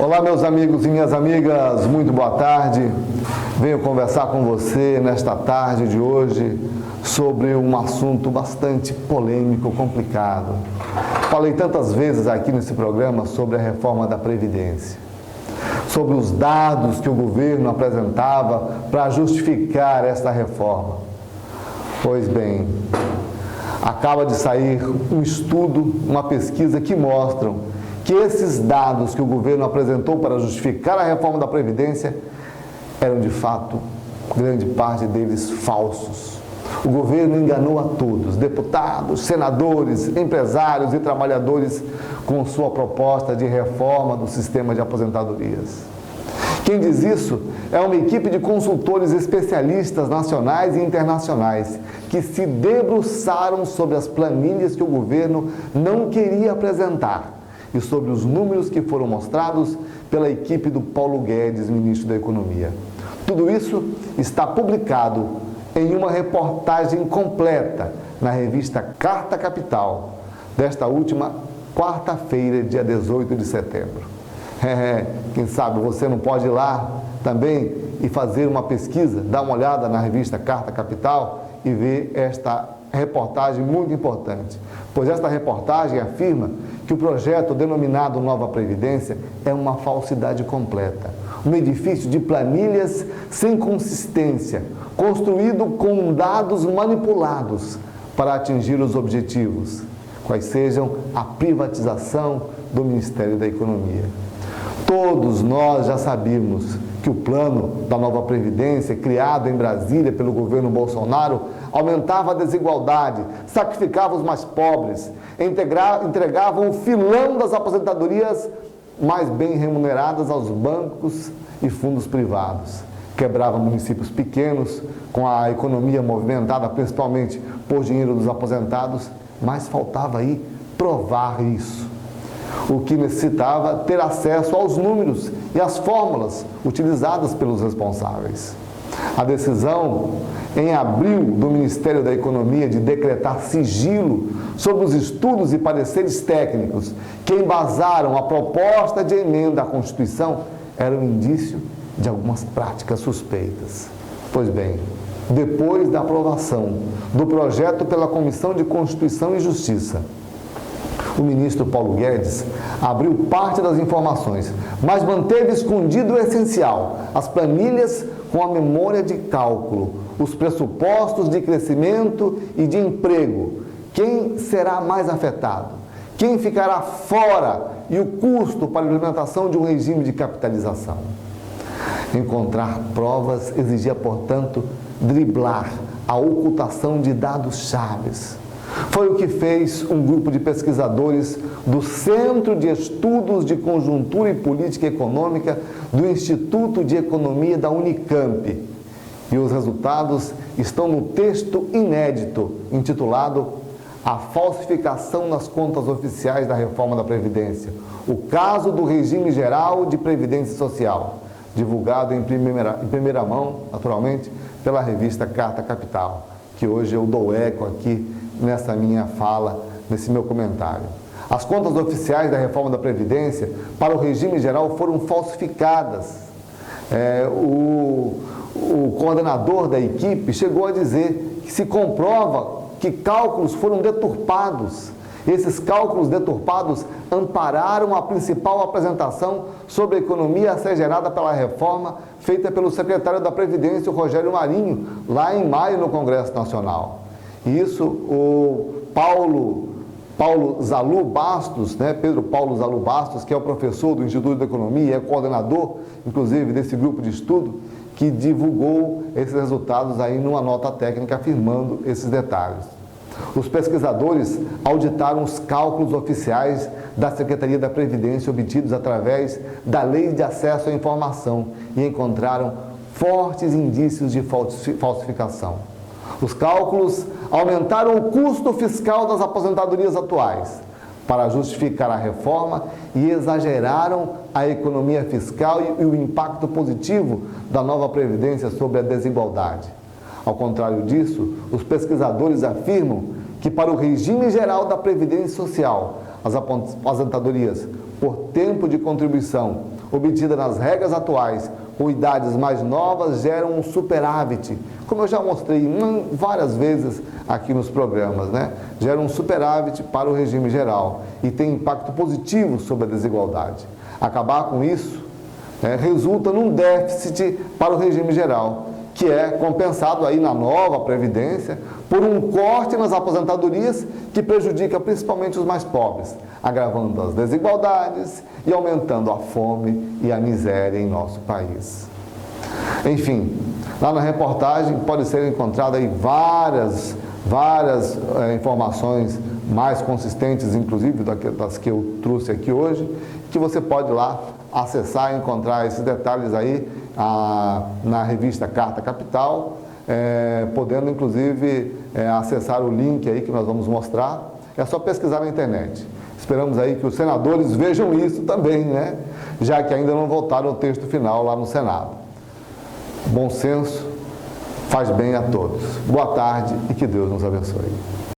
Olá, meus amigos e minhas amigas, muito boa tarde. Venho conversar com você nesta tarde de hoje sobre um assunto bastante polêmico, complicado. Falei tantas vezes aqui nesse programa sobre a reforma da Previdência, sobre os dados que o governo apresentava para justificar esta reforma. Pois bem, acaba de sair um estudo, uma pesquisa que mostram que esses dados que o governo apresentou para justificar a reforma da Previdência eram, de fato, grande parte deles falsos. O governo enganou a todos, deputados, senadores, empresários e trabalhadores, com sua proposta de reforma do sistema de aposentadorias. Quem diz isso é uma equipe de consultores especialistas nacionais e internacionais que se debruçaram sobre as planilhas que o governo não queria apresentar e sobre os números que foram mostrados pela equipe do Paulo Guedes, ministro da Economia. Tudo isso está publicado em uma reportagem completa na revista Carta Capital, desta última quarta-feira, dia 18 de setembro. Quem sabe você não pode ir lá também e fazer uma pesquisa, dar uma olhada na revista Carta Capital e ver esta reportagem muito importante, pois esta reportagem afirma que o projeto denominado Nova Previdência é uma falsidade completa, um edifício de planilhas sem consistência, construído com dados manipulados para atingir os objetivos, quais sejam a privatização do Ministério da Economia. Todos nós já sabíamos que o plano da Nova Previdência, criado em Brasília pelo governo Bolsonaro, aumentava a desigualdade, sacrificava os mais pobres, entregava o filão das aposentadorias mais bem remuneradas aos bancos e fundos privados. Quebrava municípios pequenos, com a economia movimentada principalmente por dinheiro dos aposentados, mas faltava aí provar isso. O que necessitava ter acesso aos números e às fórmulas utilizadas pelos responsáveis. A decisão em abril do Ministério da Economia de decretar sigilo sobre os estudos e pareceres técnicos que embasaram a proposta de emenda à Constituição era um indício de algumas práticas suspeitas. Pois bem, depois da aprovação do projeto pela Comissão de Constituição e Justiça, o ministro Paulo Guedes abriu parte das informações, mas manteve escondido o essencial: as planilhas com a memória de cálculo, os pressupostos de crescimento e de emprego, quem será mais afetado, quem ficará fora e o custo para a implementação de um regime de capitalização. Encontrar provas exigia, portanto, driblar a ocultação de dados chaves. Foi o que fez um grupo de pesquisadores do Centro de Estudos de Conjuntura e Política Econômica do Instituto de Economia da Unicamp. E os resultados estão no texto inédito, intitulado A Falsificação nas Contas Oficiais da Reforma da Previdência, o caso do Regime Geral de Previdência Social, divulgado em primeira mão, naturalmente, pela revista Carta Capital, que hoje eu dou eco aqui nessa minha fala, nesse meu comentário. As contas oficiais da reforma da Previdência para o regime geral foram falsificadas. O coordenador da equipe chegou a dizer que se comprova que cálculos foram deturpados. Esses cálculos deturpados ampararam a principal apresentação sobre a economia a ser gerada pela reforma feita pelo secretário da Previdência, o Rogério Marinho, lá em maio no Congresso Nacional. E isso o Paulo Zalu Bastos, Pedro Paulo Zalu Bastos, que é o professor do Instituto de Economia, é coordenador, inclusive, desse grupo de estudo, que divulgou esses resultados aí numa nota técnica afirmando esses detalhes. Os pesquisadores auditaram os cálculos oficiais da Secretaria da Previdência obtidos através da Lei de Acesso à Informação e encontraram fortes indícios de falsificação. Os cálculos aumentaram o custo fiscal das aposentadorias atuais para justificar a reforma e exageraram a economia fiscal e o impacto positivo da nova Previdência sobre a desigualdade. Ao contrário disso, os pesquisadores afirmam que para o regime geral da Previdência Social, as aposentadorias por tempo de contribuição obtida nas regras atuais com idades mais novas geram um superávit, como eu já mostrei várias vezes aqui nos programas, né? Gera um superávit para o regime geral e tem impacto positivo sobre a desigualdade. Acabar com isso resulta num déficit para o regime geral, que é compensado aí na nova Previdência por um corte nas aposentadorias que prejudica principalmente os mais pobres, agravando as desigualdades e aumentando a fome e a miséria em nosso país. Enfim, lá na reportagem pode ser encontrada aí várias informações mais consistentes, inclusive das que eu trouxe aqui hoje, que você pode lá acessar e encontrar esses detalhes aí na revista Carta Capital, podendo inclusive acessar o link aí que nós vamos mostrar. É só pesquisar na internet. Esperamos aí que os senadores vejam isso também, né? Já que ainda não votaram o texto final lá no Senado. Bom senso faz bem a todos. Boa tarde e que Deus nos abençoe.